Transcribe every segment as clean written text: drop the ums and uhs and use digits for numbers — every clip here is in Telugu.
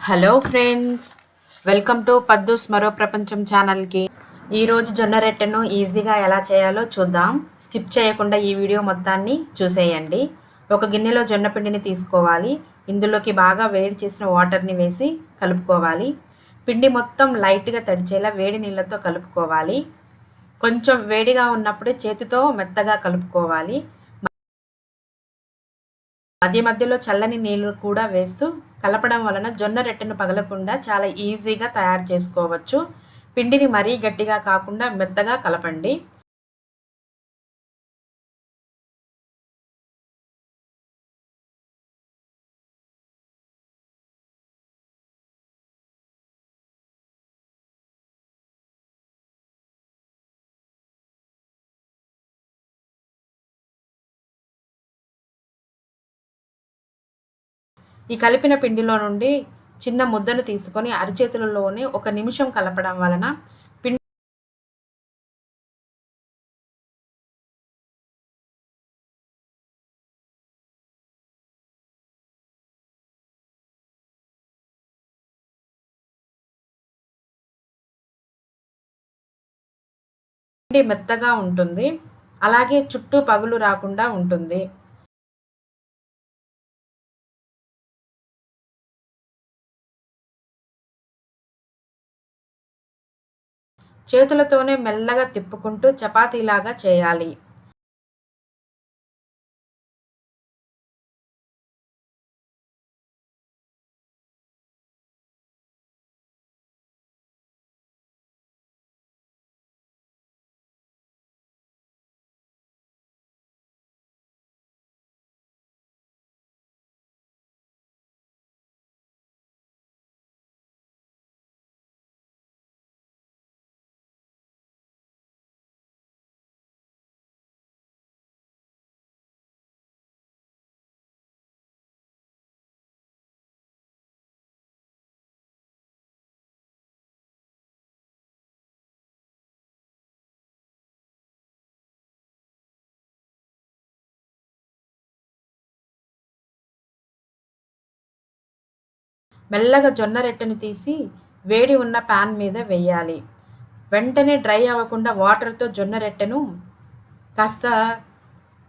Hello friends, welcome to Paddu's మరో ప్రపంచం ఛానల్కి. ఈరోజు జొన్న రొట్టెను ఈజీగా ఎలా చేయాలో చూద్దాం. స్కిప్ చేయకుండా ఈ వీడియో మొత్తాన్ని చూసేయండి. ఒక గిన్నెలో జొన్న పిండిని తీసుకోవాలి. ఇందులోకి బాగా వేడి చేసిన వాటర్ని వేసి కలుపుకోవాలి. పిండి మొత్తం లైట్గా తడిచేలా వేడి నీళ్ళతో కలుపుకోవాలి. కొంచెం వేడిగా ఉన్నప్పుడే చేతితో మెత్తగా కలుపుకోవాలి. మధ్య మధ్యలో చల్లని నీళ్ళు కూడా వేస్తూ కలపడం వలన జొన్న రొట్టెను పగలకుండా చాలా ఈజీగా తయారు చేసుకోవచ్చు. పిండిని మరీ గట్టిగా కాకుండా మెత్తగా కలపండి. ఈ కలిపిన పిండిలో నుండి చిన్న ముద్దను తీసుకొని అరచేతులలోనే 1 నిమిషం కలపడం వలన పిండి మెత్తగా ఉంటుంది. అలాగే చుట్టూ పగులు రాకుండా ఉంటుంది. చేతులతోనే మెల్లగా తిప్పుకుంటూ చపాతీలాగా చేయాలి. మెల్లగా జొన్న రొట్టెని తీసి వేడి ఉన్న పాన్ మీద వేయాలి. వెంటనే డ్రై అవ్వకుండా వాటర్తో జొన్న రొట్టెను కాస్త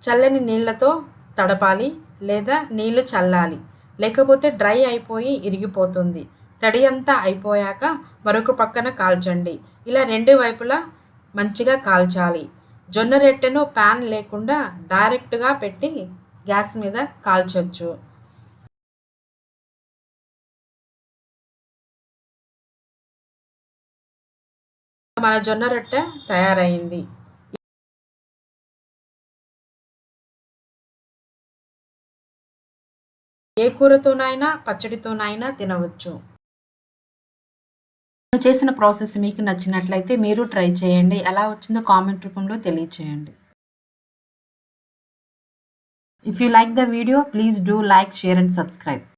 చల్లని నీళ్ళతో తడపాలి, లేదా నీళ్లు చల్లాలి. లేకపోతే డ్రై అయిపోయి ఇరిగిపోతుంది. తడి అంతా అయిపోయాక మరొక పక్కన కాల్చండి. ఇలా 2 వైపులా మంచిగా కాల్చాలి. జొన్న రొట్టెను పాన్ లేకుండా డైరెక్ట్గా పెట్టి గ్యాస్ మీద కాల్చొచ్చు. మన జొన్న రొట్టె తయారైంది. ఏ కూరతోనైనా పచ్చడితోనైనా తినవచ్చు. నేను చేసిన ప్రాసెస్ మీకు నచ్చినట్లయితే మీరు ట్రై చేయండి. ఎలా వచ్చిందో కామెంట్ రూపంలో తెలియచేయండి. If you like the video, please do like, share and subscribe.